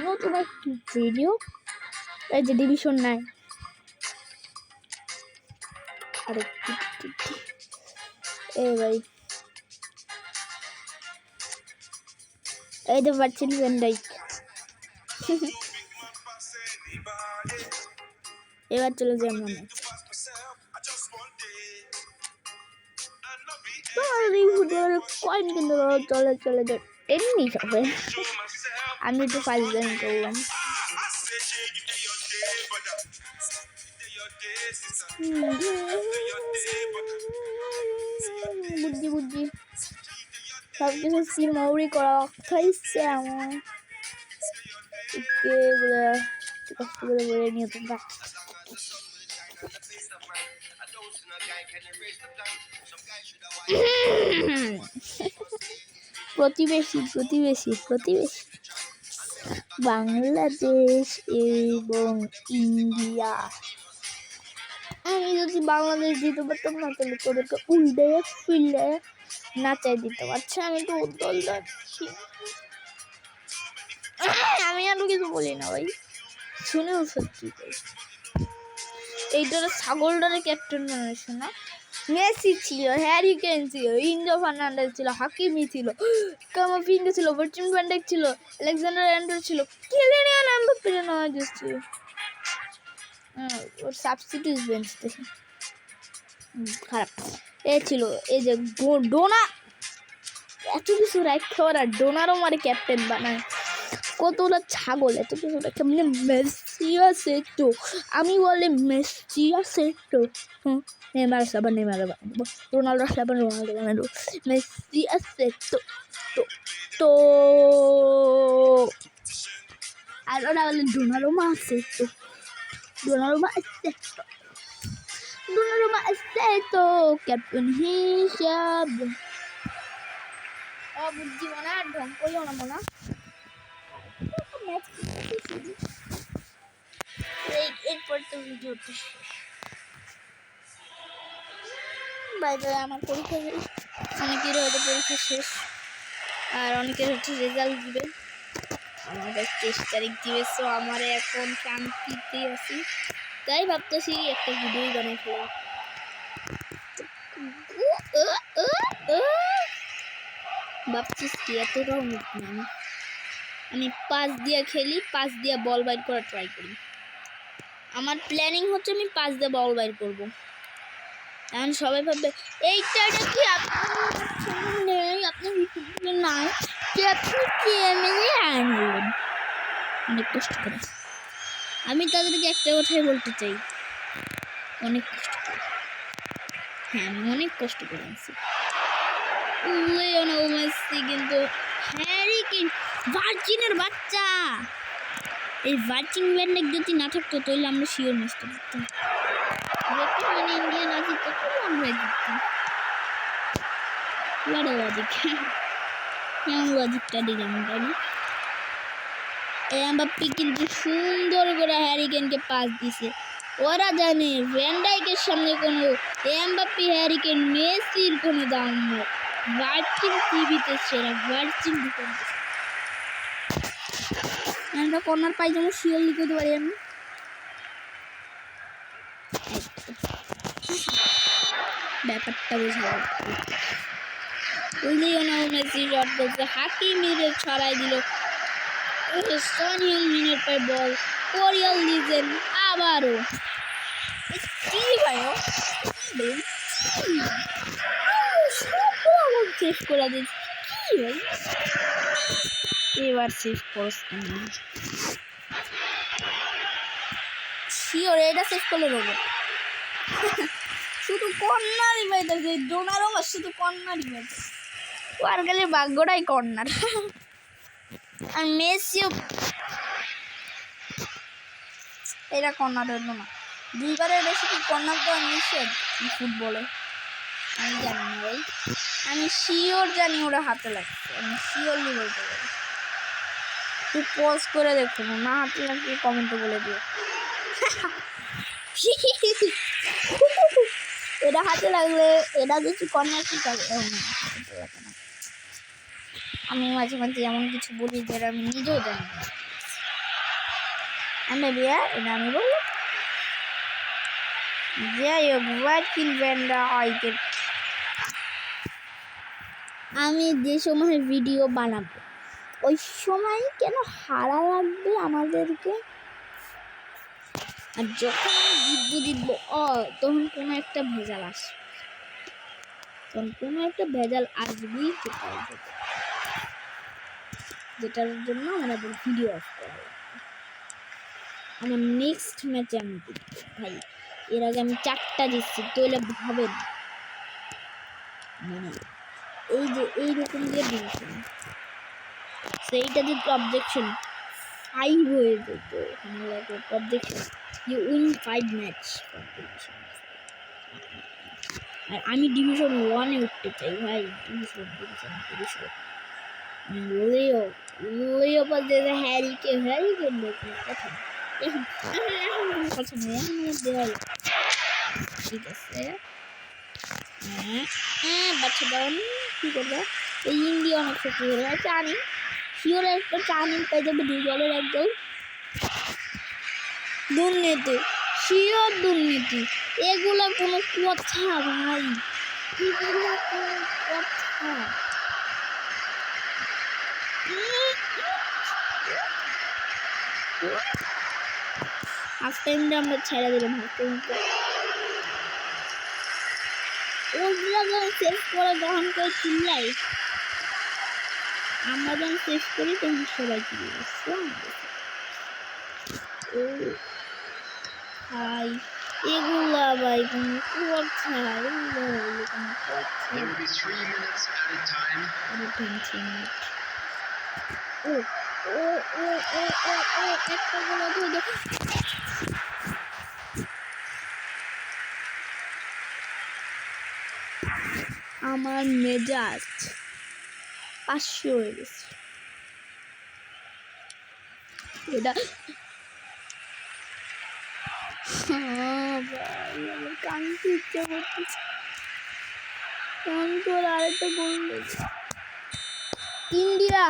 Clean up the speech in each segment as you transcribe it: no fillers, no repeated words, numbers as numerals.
নতুন একটি ভিডিও এই যে ডিভিশন 9 আরে এই ভাই এই যে ভার্জিল ভ্যান ডাইক এবার চলে যাই আমরা কয়েন কিন্তু চলে চলে যায় এমনি হবে আমি একটু ফাইল জয়েন করলাম বুদ্ধি বুদ্ধি সব কিছু সিমাউরি করা খাইছে আমার কষ্ট করে বলে নিয়ে তোমরা প্রতিবেশী প্রতিবেশী প্রতিবেশী বাংলাদেশ এবং ইন্ডিয়া আমি যদি বাংলাদেশ দিতে পারতাম না তাহলে তোদেরকে উল্টে ফিরলে নাচাই দিতে পারছি আমি তো উদ্দল যাচ্ছি আমি আর কিছু বলি না ভাই শুনেও সত্যি এইটার ছাগলটারে ক্যাপ্টেন বানাইছে না মেসি ছিল হ্যারি কেন ছিল ইন্দ্র ফার্নান্ডেজ ছিল হাকিমি ছিল কামাভিঙ্গা ছিল ভার্জিল ভ্যান ডাইক ছিল আলেকজান্ডার আর্নল্ড ছিল কিলিয়ান এমবাপ্পে নেওয়া যাচ্ছে ওর সাবস্টিটিউট বেঞ্চ থেকে খারাপ এ ছিল এই যে ডোনা এত কিছু রাখতে ওরা ডোনারও মারে ক্যাপ্টেন বানায় কতটা ছাগল এত কিছু রাখতে মানে মেসি আছে তো আমি বলে মেসি আছে তো নেইমার সাবা নেইমার বানাবো রোনাল্ডো সাবা রোনাল্ডো বানাবো মেসি আছে তো তো তো আর ওরা বলে ডোনারুমা আছে তো ডোনারুমা আছে তো ডোনারুমা আছে তো ক্যাপ্টেন হিসাবে বুদ্ধি মনে আর ঢং করিও না মনে এরপর তো ভিডিওটা বাইরে আমার পরীক্ষা অনেকের হয়তো পরীক্ষা শেষ আর অনেকের হচ্ছে রেজাল্ট দিবে আমাদের 23 তারিখ দিবে সো আমার এখন শান্তিতে আছি তাই ভাবতেছি একটা ভিডিও বানাই ফেলা ভাবছিস কি এতটাও মুখ না আমি পাস দিয়ে খেলি পাস দিয়ে বল বাইর করা ট্রাই করি আমার প্ল্যানিং হচ্ছে আমি পাস দিয়ে বল বাইর করব এখন সবাই ভাববে এইটা কি আপনি নাই যে আপনি কেমনে আনলেন অনেক কষ্ট করে আমি তাদেরকে একটা কথাই বলতে চাই অনেক কষ্ট করে হ্যাঁ আমি অনেক কষ্ট করে আছি লিওনেল মেসি কিন্তু হ্যারি কেন ভার্জিনের বাচ্চা এই ভার্জিন ভ্যান ডাইক যদি না থাকতো তাহলে আমরা শিওর ম্যাচটা জিততাম বর্তমানে ইন্ডিয়া না জিততো তাহলে আমরা জিততাম বড় লজিক কেমন লজিকটা দিলাম তাই না এমবাপ্পে কিন্তু সুন্দর করে হ্যারি কেনকে পাস দিছে ওরা জানে ভ্যান ডাইকের সামনে কোনো এমবাপ্পে হ্যারি কেন মেসির কোনো দাম নেই ভার্জিন টিভিতে সেরা ভার্জিন ডিফেন্স আমরা কর্নার পাই যেন শিওর লিখে দিতে পারি আমি ব্যাপারটা বোঝা লিওনেল মেসি শট করছে হাকিমিরে ছড়াই দিল সন হিউমিনের পায়ে বল কোরিয়াল লিজেন্ড আবারও কি ভাই সেভ করে দিচ্ছি কি ভাই এবার সেভ করস শিওর এটা সেভ করলে রোবট শুধু কর্নারই পাইতেছে ডোনারুমা শুধু কর্নারই পাইতেছে আর গেলে ভাগ্যটাই কর্নার আর মেসিও এটা কর্নার হলো না দুইবারের বেশি কি কর্নার তো নিষেধ ফুটবলে আমি জানি না ভাই আমি শিওর জানি ওরা হাতে লাগছে আমি শিওরলি বলতে পারি তুই পজ করে দেখো না হাতে লাগছে কমেন্টে বলে দিও এটা হাতে লাগলে এটা যদি কর্নার কি করে আমি মাঝে মাঝে এমন কিছু বলি যেটা আমি নিজেও জানি না। আমি বিয়া এটা আমি বললাম। যাই হোক হোয়াট কিনবেন না আইটেম। আমি যে সময় ভিডিও বানাবো ওই সময় কেন হারা লাগবে আমাদেরকে, আর যখন জিতবো তখন কোনো একটা ভেজাল আসবে, তখন কোনো একটা ভেজাল আসবেই, যেটার জন্য আমাদের ভিডিও অফ করা লাগবে। আমার নেক্সট ম্যাচে আমি জিতবো ভাই, এর আগে আমি 4টা জিতছি, তাহলে ভাবেন মানে এই যে এইরকম যে ডিভিশন সেইটা যদি অবজেকশন 5 হয়ে যেত, এখানে অবজেকশন ইউ উইন 5 ম্যাচ, আর আমি ডিভিশন 1-এ উঠতে চাই ভাই। ডিভিশন লিও পাস যে হ্যারিকে কথা কথা নেই দেওয়া। ঠিক আছে বাচ্চা দাঁড়ান কী করবো, এই ইন্ডিয়া অনেক শক্তি হলো চানি শিওর একটা চানি পেয়ে যাবে 2 দলের 1 দল। দুর্নীতি শিওর দুর্নীতি, এগুলা কোনো কথা ভাই, এগুলা কোনো কথা। হাফ টাইমটা আমরা ছেড়ে দিলাম, হাফ টাইম ওগুলা যখন শেষ করে গ্রহণ করে চিল্লাই, আমরা যখন শেষ করি তখন সবাই চিল্লাই ভাই, এগুলা ভাই কোনো কথা, এগুলো হলো কোনো কথা। ও ও ও ও ও ও একটা গোলা ধরে আমার মেজাজ 500 হয়ে গেছে। এটা ভাই আমার কানতে ইচ্ছা করতেছে, তোর আরেকটা গোল ইন্ডিয়া।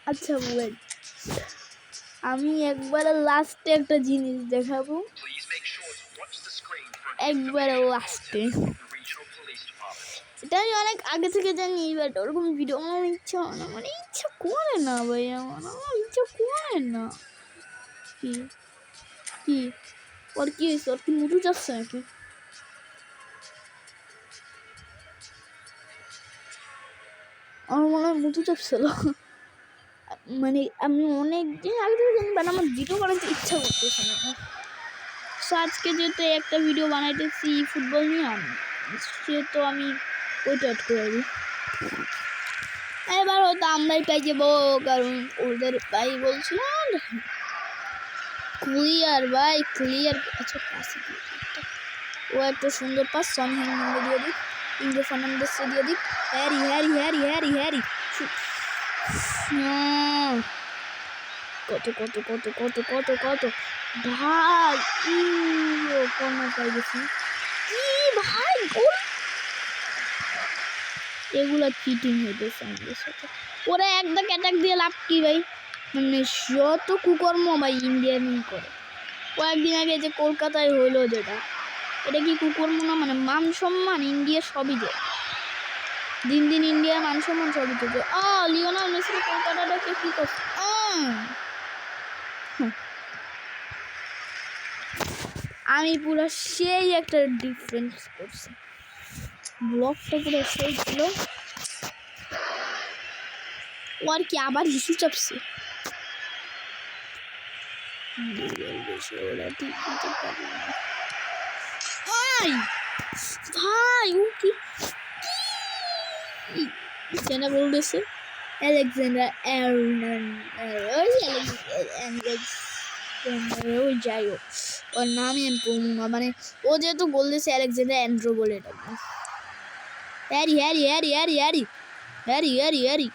আচ্ছা বলেন, আমি একবারে লাস্টে একটা জিনিস দেখাবো, একবারে লাস্টে। এটা আমি অনেক আগে থেকে জানি, বাট ওরকম ভিডিও আমার ইচ্ছা হয় না, মানে ইচ্ছা করে না ভাই, আমার ইচ্ছা করে না। কি কি ওর কি হয়েছে, ওর কি মুটু যাচ্ছে নাকি? আমার মনে হয় মুটু চাপছিল, মানে আমি অনেক দিন আগে থেকে জানি, বাট আমার ভিডিও বানাতে ইচ্ছা করতেছে না। সো আজকে যেহেতু একটা ভিডিও বানাইতেছি ফুটবল নিয়ে, সেহেতু আমি ওইটা অ্যাড করে দিই। এবার হয়তো আমরাই পাই যাবো, কারণ ওদের ভাই বলছিল ক্লিয়ার ভাই ক্লিয়ার। আচ্ছা পাস ও একটা সুন্দর পাস সন হেনমে দিয়ে দিক, ইন্দ্র ফার্নান্ডেসকে দিয়ে দিক, Harry Harry Harry Harry Harry কত কত কত কত কত কত ভাই কর্নার পাই গেছি কি ভাই, গোল। এগুলো চিটিং হইতেছে আমাদের সাথে, ওরা একদম অ্যাটাক দিয়ে লাভ কি ভাই, মানে যত কুকর্ম ভাই ইন্ডিয়ান করে। কয়েকদিন আগে যে কলকাতায় হইলো যেটা, এটা কি কুকর্ম না, মানে মান সম্মান ইন্ডিয়া সবই যে দিন দিন ইন্ডিয়ার মান সম্মান সবই তো যে লিওনেল মেসি কলকাতাটাকে কি করছে, আমি পুরো সেই একটা ডিফারেন্স করছি, ব্লকটা পুরো সেই ছিল। ও আর কি আবার হিসু চাপছে, ভাই ও কি সেটা বলতেছে আলেকজান্ডার ওই যাই হোক ওর নামই আমি পড়বো না, মানে ও যেহেতু গোল দিয়েছে আলেকজান্ডার অ্যান্ড্রো বলে ডাকবো। Harry Harry Harry Harry Harry Harry Harry Harry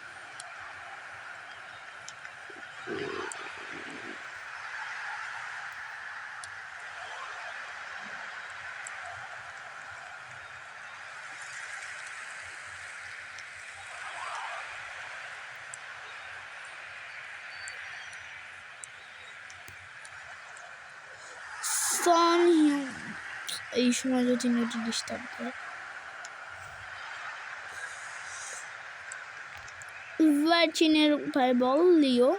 সন এই সময় যদি নেট ডিস্টার্ব করে। ভার্চিনের ভাই বল লিও,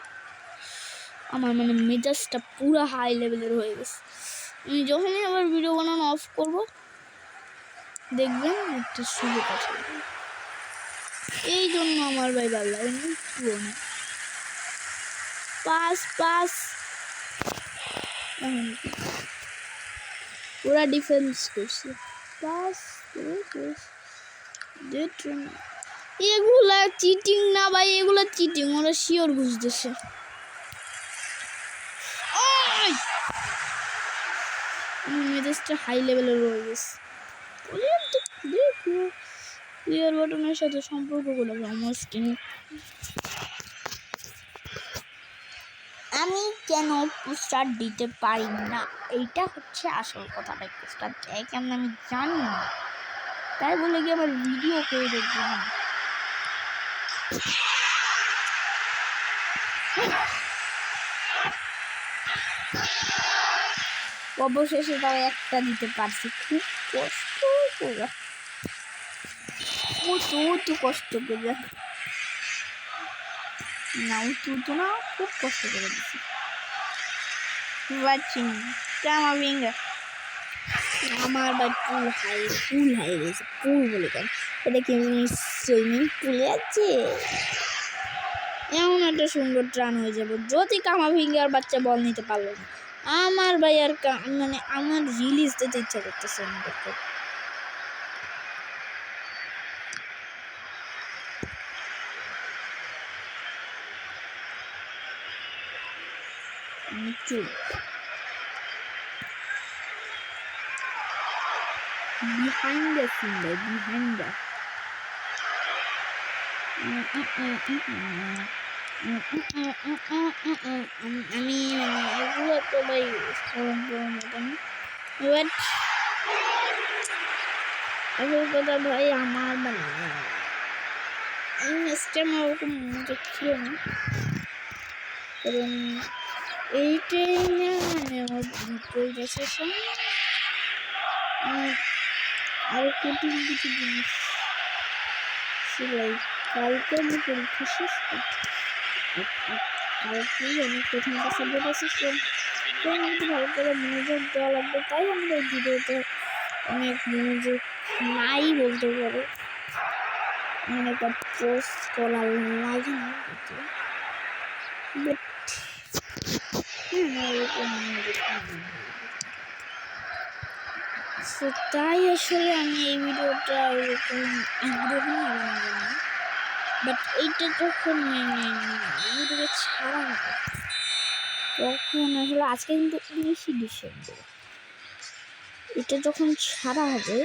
আমার মানে মেজাজটা পুরো হাই লেভেলের হয়ে গেছে। আমি যখনই আবার ভিডিও বানানো অফ করব দেখবেন একটা সুযোগ আছে, এই জন্য আমার ভাই ভালো লাগে না। পাস পাস পুরা ডিফেন্স করছে, পাস এগুলা চিটিং না ভাই, এগুলা চিটিং, ওরা শিওর বুঝতেছে। মেজাজটা হাই লেভেলের রয়ে গেছে। প্লেয়ার বাটনের সাথে সম্পর্ক করে আমার স্কিন। আমি কেন পোস্টার দিতে পারি না, এইটা হচ্ছে আসল কথাটা। পোস্টার দেয় কেমন আমি জানি না, তাই বলে কি আমার ভিডিও করে দেখবো না। অবশেষে তাও একটা দিতে পারছি, খুব কষ্ট করে, তো কষ্ট করে না, তো না, খুব কষ্ট করে দিচ্ছি। আমার বা পুল হাই গেছে, পুল বলে কেন, এটা কি সুইমিং পুলে আছে? এমন একটা সুন্দর ট্রান হয়ে যাবে যদি কামাভিঙ্গার বাচ্চা বল নিতে পারলো না। আমার ভাই আর মানে আমার রিলিজ দিতে ইচ্ছা করতেছে আমাদেরকে। behind the scene, behind the আমি এগুলো তো ভাই বাট আসল কথা ভাই আমার মানে এই ম্যাচটা আমার ওরকম মনোযোগ ছিল না, কারণ এইটাই না মানে আমার ভিতরে গেছে আর কঠিন কিছু জিনিস সেলাই। কালকে আমি পরীক্ষা শেষ কালকেই আমি প্রথম সাবজেক্ট এসেছি, তো আমাকে ভালো করে মনোযোগ দেওয়া লাগবে, তাই আমাদের ভিডিওতে অনেক মনোযোগ নাই বলতে পারো, মানে একটা পোস্ট করা লাগে না, বাট তাই আসলে আমি এই ভিডিওটা ওরকম আগ্রহী না, বাট এইটা যখন ভিডিওটা ছাড়া হবে তখন আসলে আজকে কিন্তু 19 ডিসেম্বর, এটা যখন ছাড়া হবে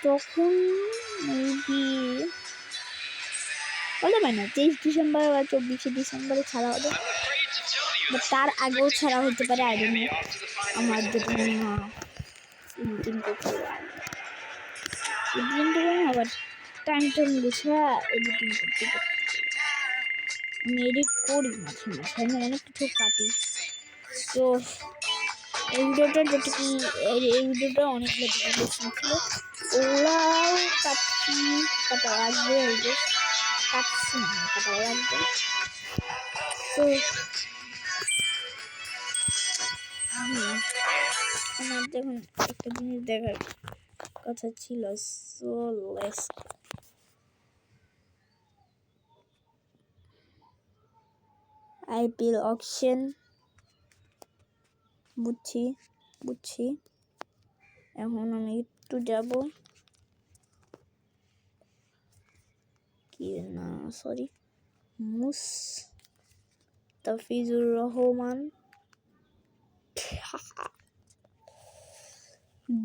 তখন মেবি বলতে পারি না 23 ডিসেম্বর বা 24 ডিসেম্বরে ছাড়া হবে, বাট তার আগেও ছাড়া হতে পারে, আই ডোন্ট নো। আমার যেটা এডিটিং করতে আবার টাইম বুঝে এডিটিং করতে আমি এডিট করি মাঝে মাঝে, আমি অনেক কিছু কাটি। তো এই ভিডিওটা যেটুকু এই ভিডিওটা অনেকগুলো ডিসক্রিপশন ছিল, ওরাও কাটা লাগবে, এই যে কাটছি না কাটা লাগবে। তো আমার যখন একটা জিনিস দেখার কথা ছিল, সো লেটস আইপিএল অকশন, বুঝছি। এখন আমি একটু যাব কি না সরি মুস্তাফিজুর রহমান,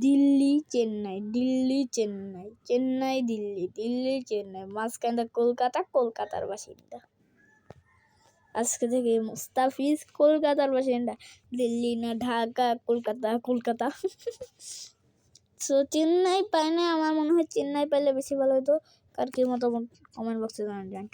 দিল্লি চেন্নাই, মাঝখানটা কলকাতার বাসিন্দা। আজকে থেকে মুস্তাফিজ কলকাতার বাসিন্দা, দিল্লি না ঢাকা, কলকাতা। সো চেন্নাই পায় না, আমার মনে হয় চেন্নাই পাইলে বেশি ভালো হতো। কার কি মতামত কমেন্ট বক্সে জানান।